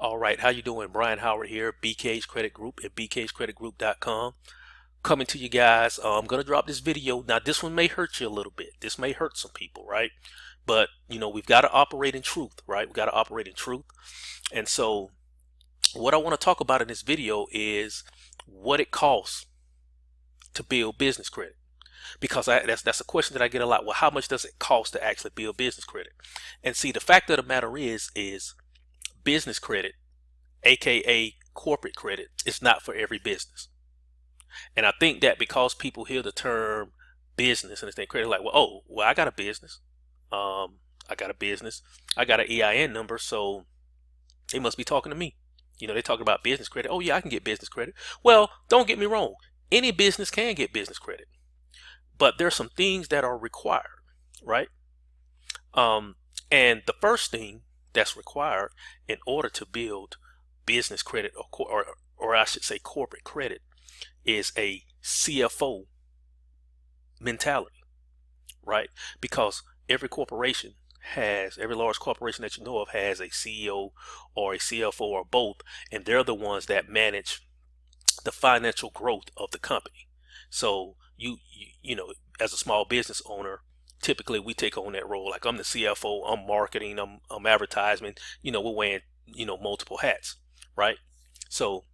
All right, how you doing? Brian Howard here, BKH Credit Group at bkhcreditgroup.com. Coming to you guys. I'm gonna drop this video. Now, this one may hurt you a little bit. This may hurt some people, right? But we've got to operate in truth, right? We've got to operate in truth. And so, what I want to talk about in this video is what it costs to build business credit. Because that's a question that I get a lot. Well, how much does it cost to actually build business credit? And see, the fact of the matter is business credit, aka corporate credit, is not for every business. And I think that because people hear the term business and they think credit, like, well, I got a business. I got an EIN number, so they must be talking to me. They talking about business credit. Oh yeah, I can get business credit. Well, don't get me wrong. Any business can get business credit, but there's some things that are required, right? And the first thing that's required in order to build business credit, or I should say corporate credit, is a CFO mentality, right? Because every large corporation that you know of has a CEO or a CFO or both, and they're the ones that manage the financial growth of the company. So you as a small business owner, typically we take on that role. Like, I'm the CFO, I'm marketing, I'm advertisement, we're wearing, multiple hats, right? So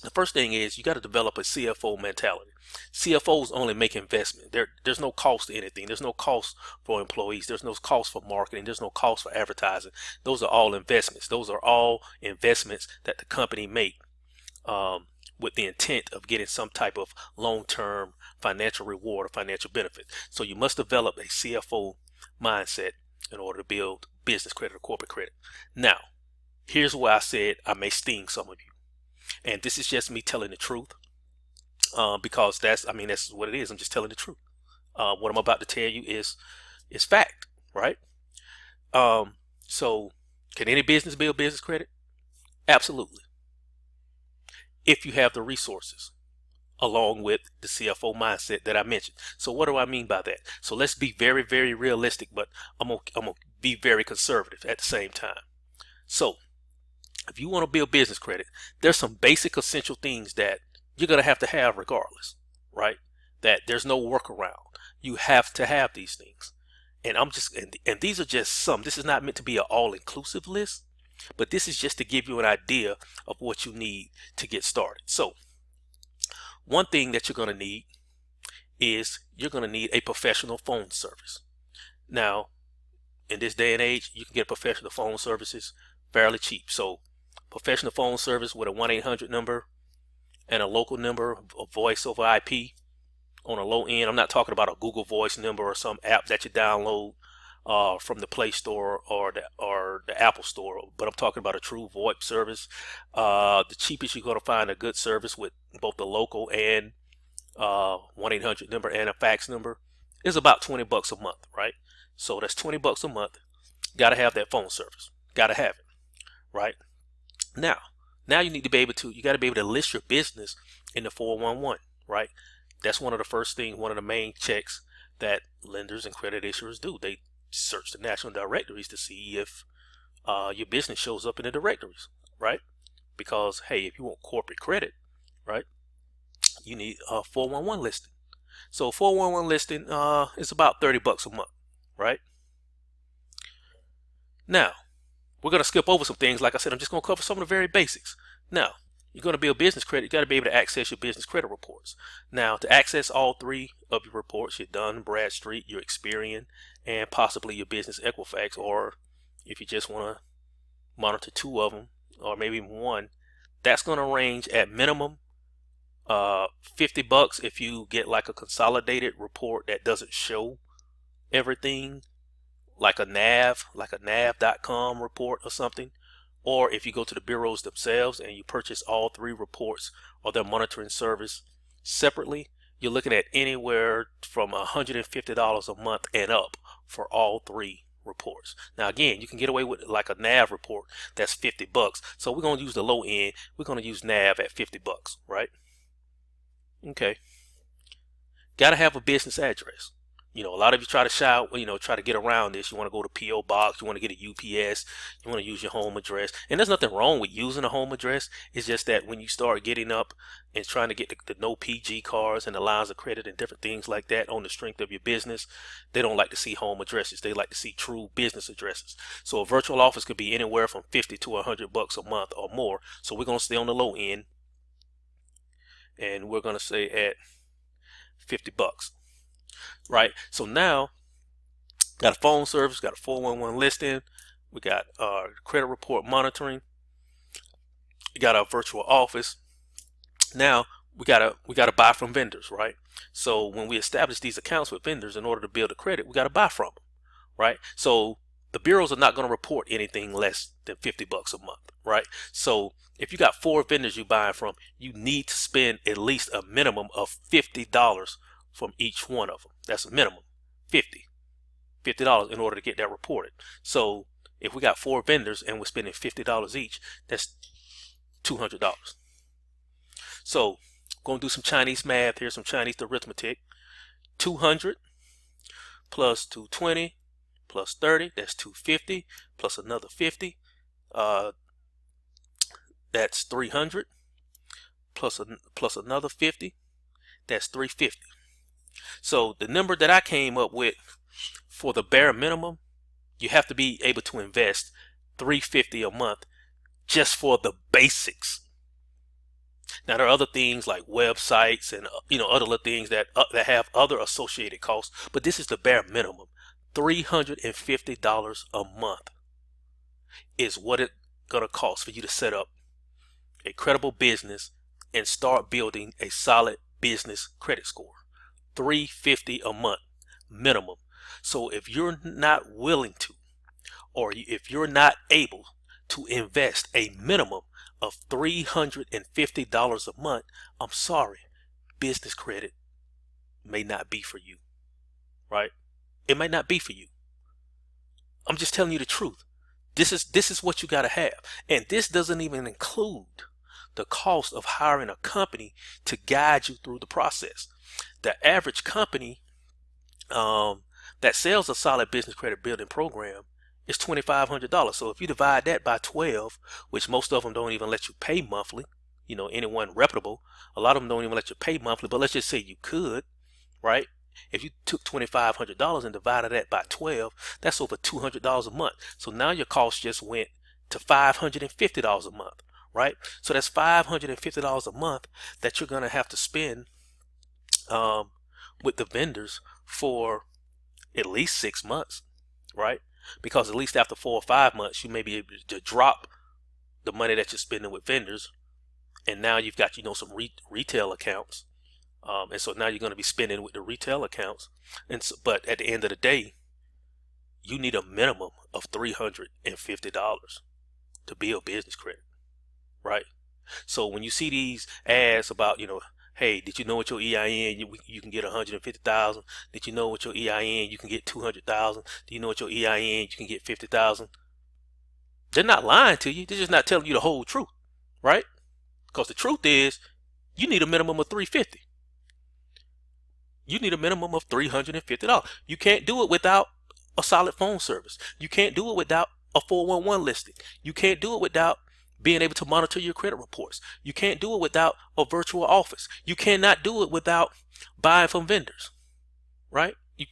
the first thing is you got to develop a CFO mentality. CFOs only make investment. There's no cost to anything. There's no cost for employees. There's no cost for marketing. There's no cost for advertising. Those are all investments. Those are all investments that the company make with the intent of getting some type of long-term financial reward or financial benefit. So you must develop a CFO mindset in order to build business credit or corporate credit. Now, here's where I said I may sting some of you. And this is just me telling the truth, because that's what it is. I'm just telling the truth. What I'm about to tell you is fact, right? So can any business build business credit? Absolutely. If you have the resources, along with the CFO mindset that I mentioned. So what do I mean by that? So let's be very, very realistic, but I'm gonna be very conservative at the same time. So if you want to build business credit, there's some basic essential things that you're going to have regardless, right? That there's no workaround. You have to have these things. And and these are just some. This is not meant to be an all-inclusive list, but this is just to give you an idea of what you need to get started. So one thing that you're going to need is a professional phone service. Now, in this day and age, you can get professional phone services fairly cheap. So professional phone service with a 1-800 number and a local number of voice over IP on a low end. I'm not talking about a Google Voice number or some app that you download from the Play Store or the Apple Store, but I'm talking about a true VoIP service. The cheapest you're going to find a good service with both the local and 1-800 number and a fax number is about $20 a month, right? So that's $20 a month. Got to have that phone service. Got to have it, right? Now you need to be able to list your business in the 411, right? That's one of the main checks that lenders and credit issuers do. They search the national directories to see if your business shows up in the directories, right? Because, hey, if you want corporate credit, right, you need a 411 listing. So 411 listing is about $30 a month, right? Now, we're going to skip over some things. Like I said, I'm just going to cover some of the very basics. Now, you're going to build business credit. You got to be able to access your business credit reports. Now, to access all three of your reports, your Dun & Bradstreet, your Experian, and possibly your business Equifax, or if you just want to monitor two of them, or maybe one, that's going to range at minimum $50 if you get like a consolidated report that doesn't show everything, like a nav.com report or something. Or if you go to the bureaus themselves and you purchase all three reports or their monitoring service separately, you're looking at anywhere from $150 a month and up for all three reports. Now, again, you can get away with like a nav report that's $50. So we're going to use the low end. We're going to use nav at $50, right? Okay. Got to have a business address. You know, a lot of you try to shy, you know, try to get around this. You want to go to P.O. Box, you want to get a UPS, you want to use your home address. And there's nothing wrong with using a home address. It's just that when you start getting up and trying to get the no PG cards and the lines of credit and different things like that on the strength of your business, they don't like to see home addresses. They like to see true business addresses. So a virtual office could be anywhere from 50 to $100 a month or more. So we're going to stay on the low end, and we're going to say at $50, right? So now got a phone service, got a 411 listing, we got our credit report monitoring, we got our virtual office. Now we gotta buy from vendors, right? So when we establish these accounts with vendors, in order to build a credit, we gotta buy from them, right? So the bureaus are not going to report anything less than $50 a month, right? So if you got 4 vendors you buying from, you need to spend at least a minimum of $50 from each one of them. That's a minimum, $50 in order to get that reported. So if we got 4 vendors and we're spending $50 each, that's $200. So going to do some Chinese math here, some Chinese arithmetic. 200 plus 220 plus 30, that's 250, plus another 50, that's 300, plus another 50, that's 350. So the number that I came up with for the bare minimum, you have to be able to invest $350 a month just for the basics. Now there are other things like websites and other things that have other associated costs, but this is the bare minimum. $350 a month is what it's gonna cost for you to set up a credible business and start building a solid business credit score. $350 a month minimum. So if you're not willing to, or if you're not able to invest a minimum of $350 a month, I'm sorry, business credit may not be for you, right? It might not be for you. I'm just telling you the truth. This is what you got to have. And this doesn't even include the cost of hiring a company to guide you through the process. The average company that sells a solid business credit building program is $2,500. So if you divide that by 12, which most of them don't even let you pay monthly, anyone reputable, a lot of them don't even let you pay monthly, but let's just say you could, right? If you took $2,500 and divided that by 12, that's over $200 a month. So now your cost just went to $550 a month, right? So that's $550 a month that you're going to have to spend with the vendors for at least 6 months, right? Because at least after 4 or 5 months, you may be able to drop the money that you're spending with vendors, and now you've got some retail accounts. And so now you're going to be spending with the retail accounts. But at the end of the day, you need a minimum of $350 to build business credit, right? So when you see these ads about, hey, did you know with your EIN you can get 150,000? Did you know with your EIN you can get 200,000? Do you know with your EIN you can get 50,000? They're not lying to you. They're just not telling you the whole truth, right? Because the truth is, you need a minimum of $350. You need a minimum of $350. You can't do it without a solid phone service. You can't do it without a 411 listing. You can't do it without being able to monitor your credit reports. You can't do it without a virtual office. You cannot do it without buying from vendors, right? You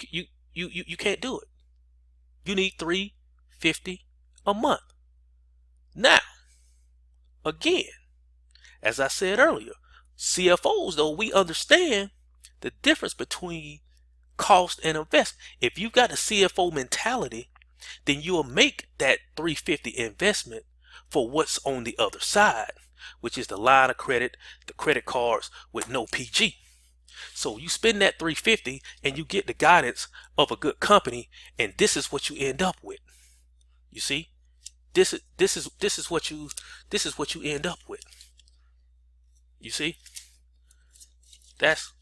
can't do it. You need $350 a month. Now, again, as I said earlier, CFOs, though, we understand the difference between cost and investment. If you've got a CFO mentality, then you'll make that $350 investment for what's on the other side, which is the line of credit, the credit cards with no PG. So you spend that $350 and you get the guidance of a good company, and this is what you end up with. You see, this is what you end up with. You see, that's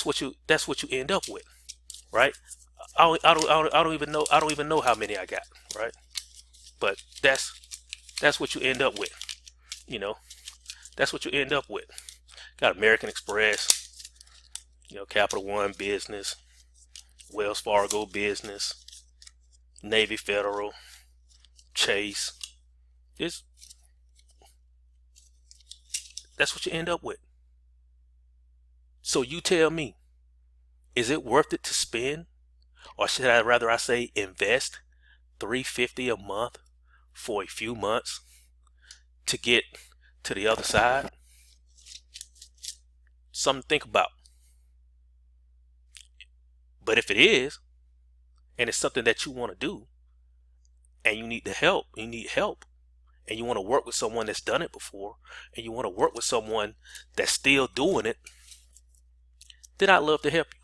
what you end up with, right? I don't even know how many I got, right? But that's what you end up with, That's what you end up with. Got American Express, Capital One Business, Wells Fargo Business, Navy Federal, Chase. That's what you end up with. So you tell me, is it worth it to spend, or should I say invest $350 a month for a few months to get to the other side? Something to think about. But if it is, and it's something that you want to do, and you need help, and you want to work with someone that's done it before, and you want to work with someone that's still doing it, then I'd love to help you.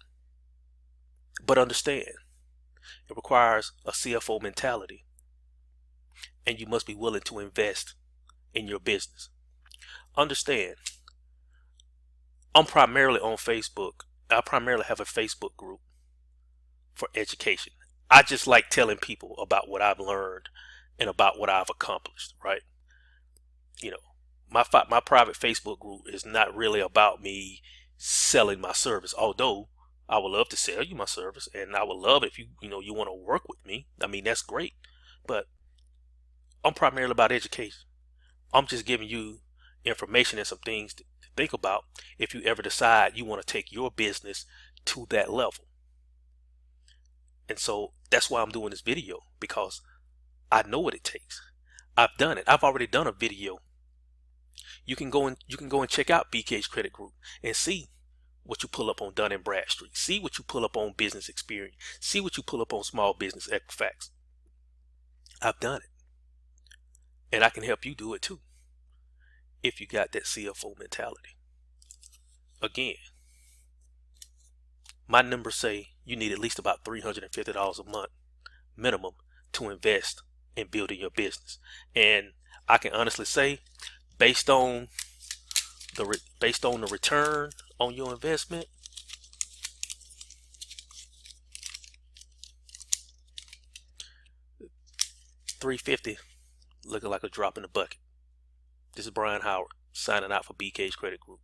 But understand, it requires a CFO mentality, and you must be willing to invest in your business. Understand, I'm primarily on Facebook. I primarily have a Facebook group for education. I just like telling people about what I've learned and about what I've accomplished, right? You know, my private Facebook group is not really about me selling my service, although I would love to sell you my service, and I would love if you want to work with me. I mean, that's great. But I'm primarily about education. I'm just giving you information and some things to think about if you ever decide you want to take your business to that level. And so that's why I'm doing this video, because I know what it takes. I've done it. I've already done a video. You can go and check out BKH Credit Group and see what you pull up on Dun & Bradstreet. See what you pull up on Business Experian. See what you pull up on Small Business Equifax. I've done it. And I can help you do it too, if you got that CFO mentality. Again, my numbers say you need at least about $350 a month minimum to invest in building your business. And I can honestly say, based on the return on your investment, $350 looking like a drop in the bucket. This is Brian Howard signing out for BKH Credit Group.